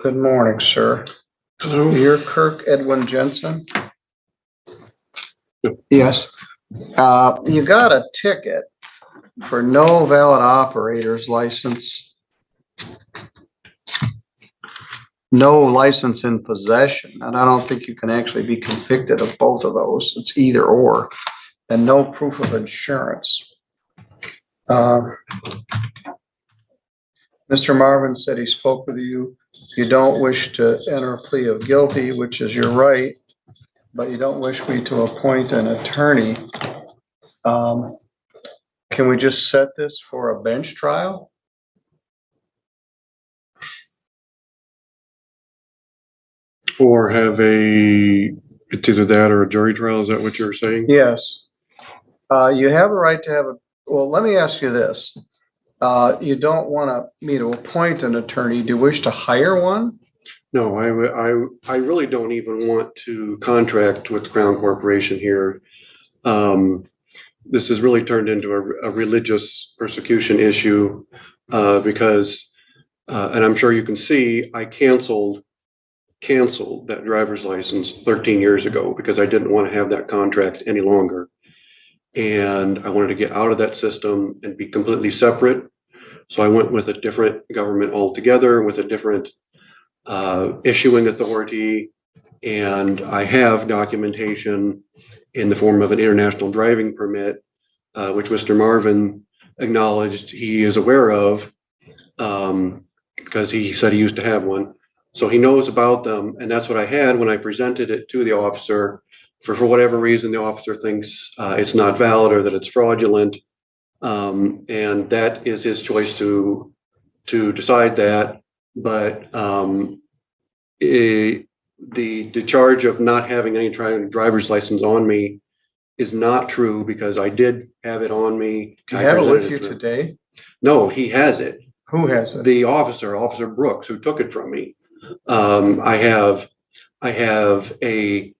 Good morning, sir. Hello. You're Kirk Edwin Jensen? Yep. Yes. You got a ticket for no valid operator's license. No license in possession, and I don't think you can actually be convicted of both of those. It's either or, and no proof of insurance. Mr. Marvin said he spoke with you. You don't wish to enter a plea of guilty, which is your right, but you don't wish me to appoint an attorney. Can we just set this for a bench trial? Or have it's either that or a jury trial, is that what you're saying? Yes. You have a right to have well, let me ask you this. You don't want me to appoint an attorney. Do you wish to hire one? No, I really don't even want to contract with the Crown Corporation here. This has really turned into a religious persecution issue because, and I'm sure you can see, I canceled that driver's license 13 years ago because I didn't want to have that contract any longer. And I wanted to get out of that system and be completely separate. So I went with a different government altogether, with a different issuing authority. And I have documentation in the form of an international driving permit, which Mr. Marvin acknowledged he is aware of because he said he used to have one. So he knows about them, and that's what I had when I presented it to the officer. For whatever reason, the officer thinks it's not valid or that it's fraudulent, and that is his choice to decide that. But the charge of not having any driver's license on me is not true because I did have it on me. Do you have it with you today? No, he has it. Who has it? The officer, Officer Brooks, who took it from me. I have an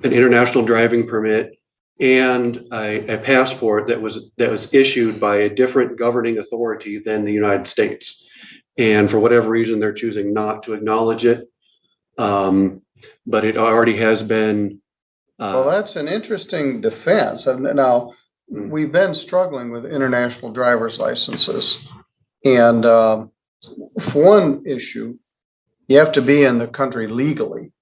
international driving permit and a passport that was issued by a different governing authority than the United States. And for whatever reason, they're choosing not to acknowledge it. But it already has been. Well, that's an interesting defense. Now, we've been struggling with international driver's licenses. And for one issue, you have to be in the country legally.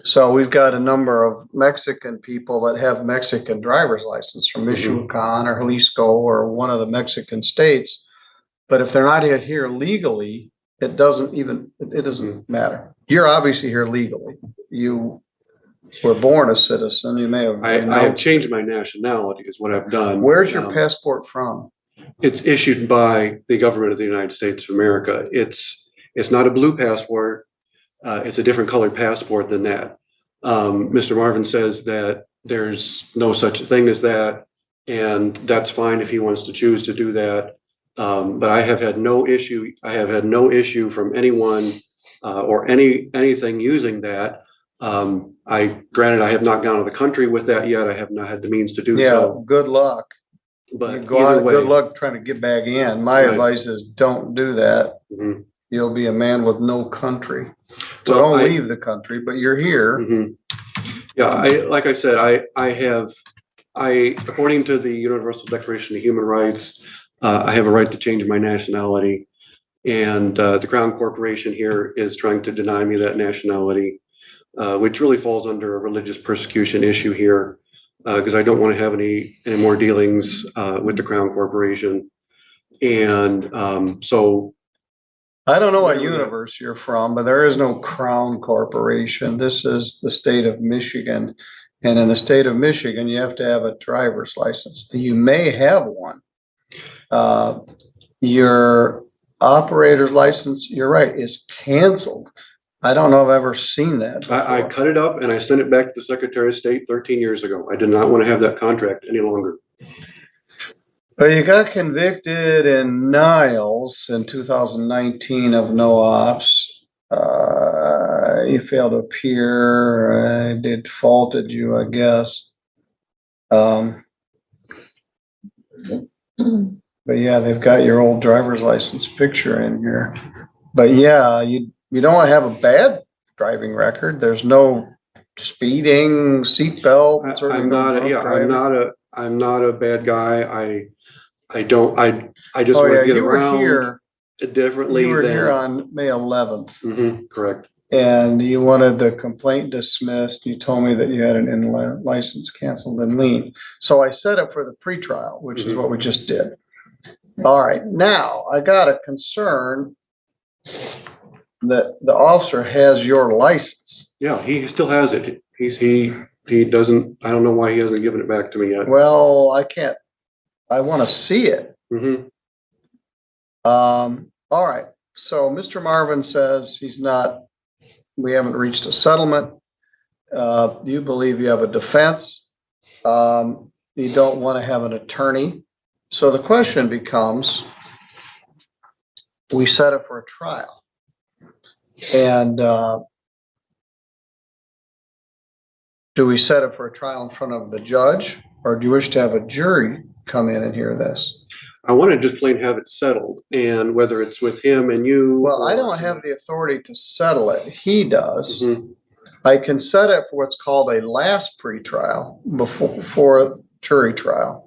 So we've got a number of Mexican people that have Mexican driver's license from Michoacan or Jalisco or one of the Mexican states. But if they're not here legally, it doesn't matter. You're obviously here legally. You were born a citizen. You may have. I have changed my nationality is what I've done. Where's your passport from? It's issued by the government of the United States of America. It's not a blue passport. It's a different colored passport than that. Mr. Marvin says that there's no such thing as that, and that's fine if he wants to choose to do that. But I have had no issue. I have had no issue from anyone or anything using that. Granted, I have not gone out of the country with that yet. I have not had the means to do so. Yeah, good luck. But good luck trying to get back in. My advice is don't do that. Mm-hmm. You'll be a man with no country. So don't leave the country, but you're here. Mm-hmm. Yeah, like I said, according to the Universal Declaration of Human Rights, I have a right to change my nationality, and the Crown Corporation here is trying to deny me that nationality, which really falls under a religious persecution issue here, because I don't want to have any more dealings with the Crown Corporation, and so. I don't know what universe you're from, but there is no Crown Corporation. This is the state of Michigan. And in the state of Michigan, you have to have a driver's license. You may have one. Your operator's license, you're right, is canceled. I don't know if I've ever seen that. I cut it up and I sent it back to the Secretary of State 13 years ago. I did not want to have that contract any longer. But you got convicted in Niles in 2019 of no ops. You failed to appear. They defaulted you, I guess. But yeah, they've got your old driver's license picture in here. But yeah, you don't have a bad driving record. There's no speeding, seatbelt. I'm not a bad guy. I don't, I just Oh, want yeah, to get you were around here, differently you were than. here on May 11th. Correct. And you wanted the complaint dismissed. You told me that you had an inland license canceled and lien. So I set up for the pretrial, which is what we just did. All right, now I got a concern that the officer has your license. Yeah, he still has it. He doesn't, I don't know why he hasn't given it back to me yet. Well, I want to see it. All right, so Mr. Marvin says we haven't reached a settlement. You believe you have a defense. You don't want to have an attorney. So the question becomes, we set it for a trial. And do we set it for a trial in front of the judge, or do you wish to have a jury come in and hear this? I want to just plain have it settled, and whether it's with him and you. Well, I don't have the authority to settle it. He does. I can set it for what's called a last pretrial before jury trial.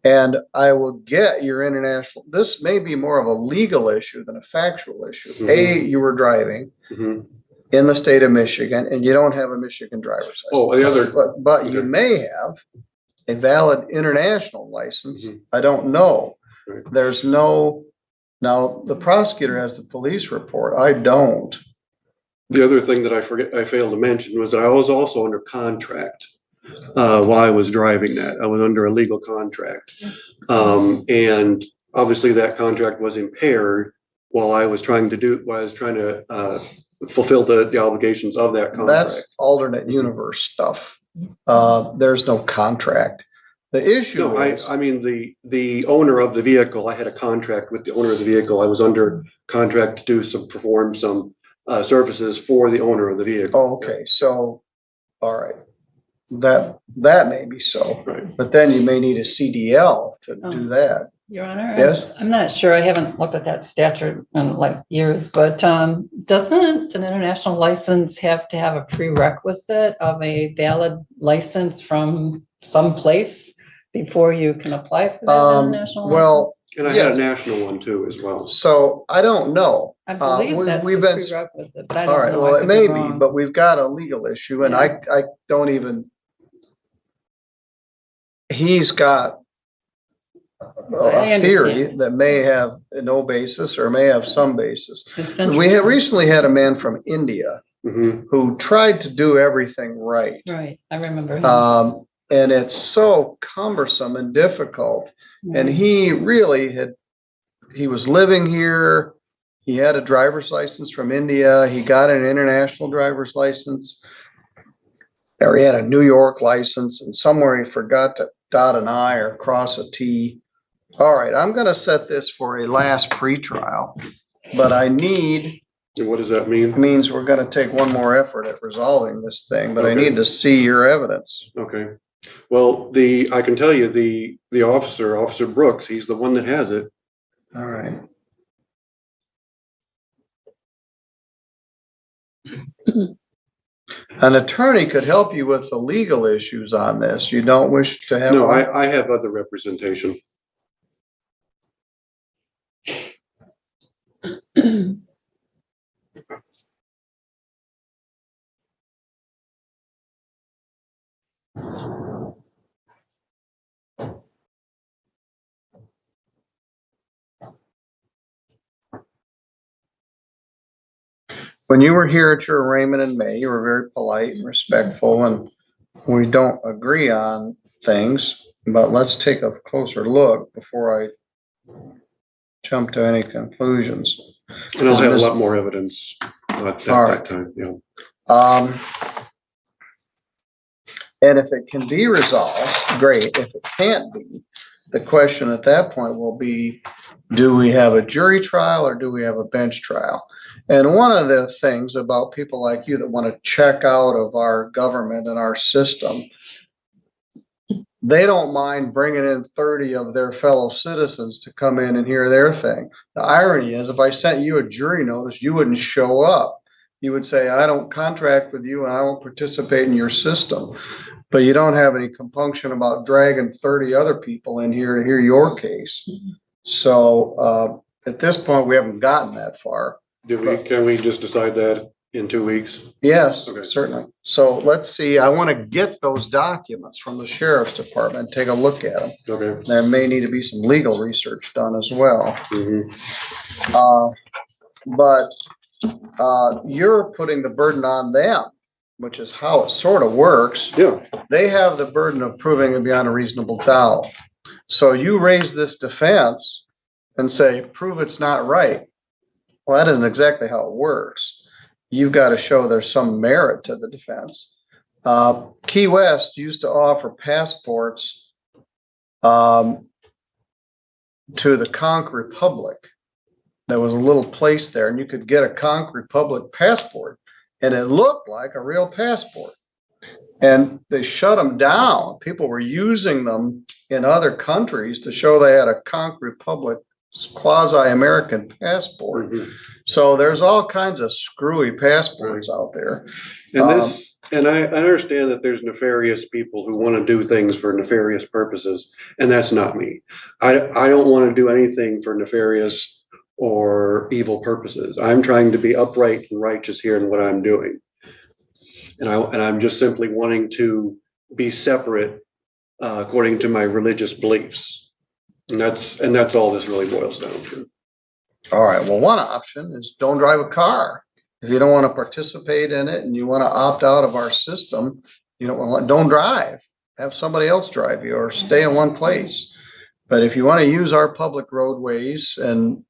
And I will get your international, this may be more of a legal issue than a factual issue. You were driving in the state of Michigan and you don't have a Michigan driver's license. Oh, the other. But you may have a valid international license. I don't know. Right. There's no, now the prosecutor has the police report. I don't. The other thing that I failed to mention was that I was also under contract while I was driving that. I was under a legal contract. And obviously that contract was impaired while I was trying to fulfill the obligations of that contract. That's alternate universe stuff. There's no contract. The issue is, I mean, the owner of the vehicle, I had a contract with the owner of the vehicle. I was under contract to perform some services for the owner of the vehicle. oh, okay, so, all right, that may be so, Right. but then you may need a CDL to do that. Your Honor, Yes? I'm not sure. I haven't looked at that statute in like years, but doesn't an international license have to have a prerequisite of a valid license from some place before you can apply for that international license? And I had a national one too as well. So I don't know. I believe that's we've the been, prerequisite, but I all don't right, know. well, I it could may be, wrong. but we've got a legal issue and I don't even, he's got a theory that may have no basis or may have some basis. We have recently had a man from India who tried to do everything right. Right, I remember him. And it's so cumbersome and difficult. And he really he was living here. He had a driver's license from India. He got an international driver's license. Or he had a New York license, and somewhere he forgot to dot an I or cross a T. All right, I'm going to set this for a last pretrial, but I need. And what does that mean? It means we're going to take one more effort at resolving this thing, but I need to see your evidence. Okay. Well, I can tell you the Officer Brooks, he's the one that has it. All right. An attorney could help you with the legal issues on this. You don't wish to have? No, I have other representation. When you were here at your arraignment in May, you were very polite and respectful, and we don't agree on things, but let's take a closer look before I jump to any conclusions. And I'll have a lot more evidence at that time. Yeah. And if it can be resolved, great. If it can't be, the question at that point will be, do we have a jury trial or do we have a bench trial? And one of the things about people like you that want to check out of our government and our system, they don't mind bringing in 30 of their fellow citizens to come in and hear their thing. The irony is, if I sent you a jury notice, you wouldn't show up. You would say, I don't contract with you and I won't participate in your system. But you don't have any compunction about dragging 30 other people in here to hear your case. So at this point, we haven't gotten that far. Can we just decide that in 2 weeks? Yes, Okay. certainly. So let's see, I want to get those documents from the sheriff's department, take a look at them. Okay. There may need to be some legal research done as well. Mhm. But you're putting the burden on them, which is how it sort of works. Yeah. They have the burden of proving it beyond a reasonable doubt. So you raise this defense and say, prove it's not right. Well, that isn't exactly how it works. You've got to show there's some merit to the defense. Key West used to offer passports to the Conch Republic. There was a little place there and you could get a Conch Republic passport and it looked like a real passport. And they shut them down. People were using them in other countries to show they had a Conch Republic quasi-American passport. Mhm. So there's all kinds of screwy passports out there. And I understand that there's nefarious people who want to do things for nefarious purposes, and that's not me. I don't want to do anything for nefarious or evil purposes. I'm trying to be upright and righteous here in what I'm doing. And I'm just simply wanting to be separate according to my religious beliefs. And that's all this really boils down to. All right. Well, one option is don't drive a car. If you don't want to participate in it and you want to opt out of our system, don't drive. Have somebody else drive you or stay in one place. But if you want to use our public roadways and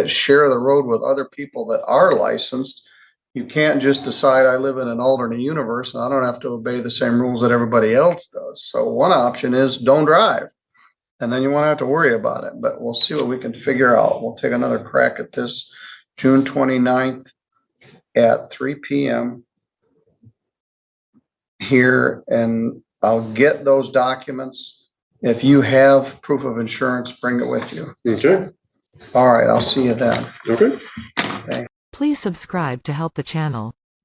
share the road with other people that are licensed, you can't just decide I live in an alternate universe and I don't have to obey the same rules that everybody else does. So one option is don't drive. And then you won't have to worry about it, but we'll see what we can figure out. We'll take another crack at this June 29th at 3 p.m. here, and I'll get those documents. If you have proof of insurance, bring it with you. Okay. All right, I'll see you then. Okay. Please subscribe to help the channel.